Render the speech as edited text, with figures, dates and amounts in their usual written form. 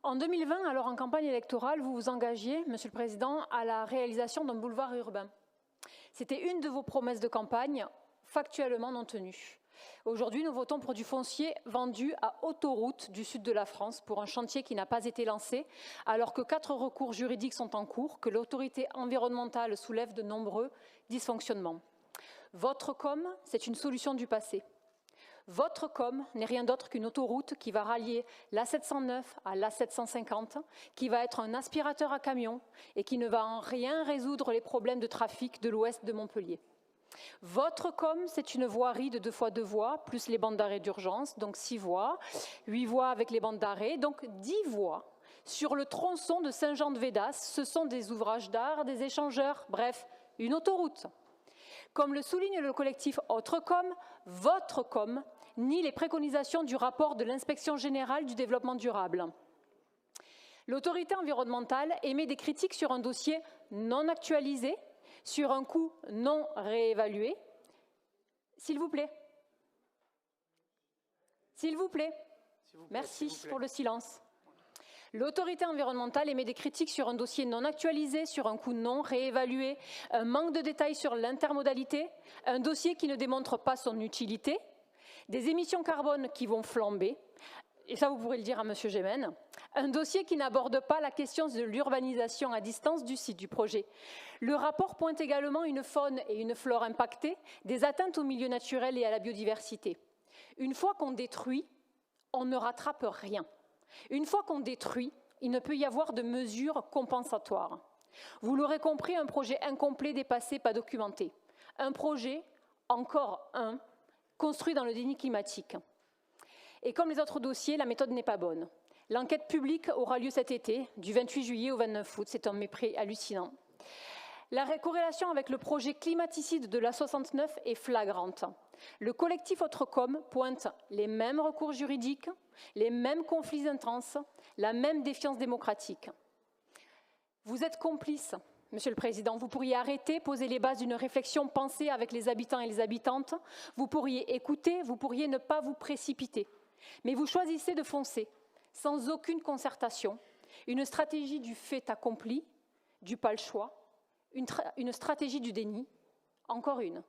En 2020, alors en campagne électorale, vous vous engagiez, Monsieur le Président, à la réalisation d'un boulevard urbain. C'était une de vos promesses de campagne, factuellement non tenue. Aujourd'hui, nous votons pour du foncier vendu à Autoroute du sud de la France pour un chantier qui n'a pas été lancé, alors que 4 recours juridiques sont en cours, que l'autorité environnementale soulève de nombreux dysfonctionnements. Votre com, c'est une solution du passé. Votre com n'est rien d'autre qu'une autoroute qui va rallier l'A709 à l'A750, qui va être un aspirateur à camion et qui ne va en rien résoudre les problèmes de trafic de l'ouest de Montpellier. Votre com, c'est une voirie de 2 fois 2 voies, plus les bandes d'arrêt d'urgence, donc 6 voies, 8 voies avec les bandes d'arrêt, donc 10 voies. Sur le tronçon de Saint-Jean-de-Védas, ce sont des ouvrages d'art, des échangeurs, bref, une autoroute. Comme le souligne le collectif Autre-Com, votre com nie les préconisations du rapport de l'Inspection générale du développement durable. L'autorité environnementale émet des critiques sur un dossier non actualisé, sur un coût non réévalué. S'il vous plaît. S'il vous plaît. Merci pour le silence. L'autorité environnementale émet des critiques sur un dossier non actualisé, sur un coût non réévalué, un manque de détails sur l'intermodalité, un dossier qui ne démontre pas son utilité, des émissions carbone qui vont flamber, et ça vous pourrez le dire à M. Gémen, un dossier qui n'aborde pas la question de l'urbanisation à distance du site du projet. Le rapport pointe également une faune et une flore impactées, des atteintes au milieu naturel et à la biodiversité. Une fois qu'on détruit, on ne rattrape rien. Une fois qu'on détruit, il ne peut y avoir de mesures compensatoires. Vous l'aurez compris, un projet incomplet, dépassé, pas documenté. Un projet, encore un, construit dans le déni climatique. Et comme les autres dossiers, la méthode n'est pas bonne. L'enquête publique aura lieu cet été, du 28 juillet au 29 août. C'est un mépris hallucinant. La corrélation avec le projet climaticide de l'A69 est flagrante. Le collectif Autre-Com pointe les mêmes recours juridiques, les mêmes conflits intenses, la même défiance démocratique. Vous êtes complice, Monsieur le Président. Vous pourriez arrêter, poser les bases d'une réflexion pensée avec les habitants et les habitantes. Vous pourriez écouter, vous pourriez ne pas vous précipiter. Mais vous choisissez de foncer, sans aucune concertation, une stratégie du fait accompli, du pas le choix, une stratégie du déni, encore une.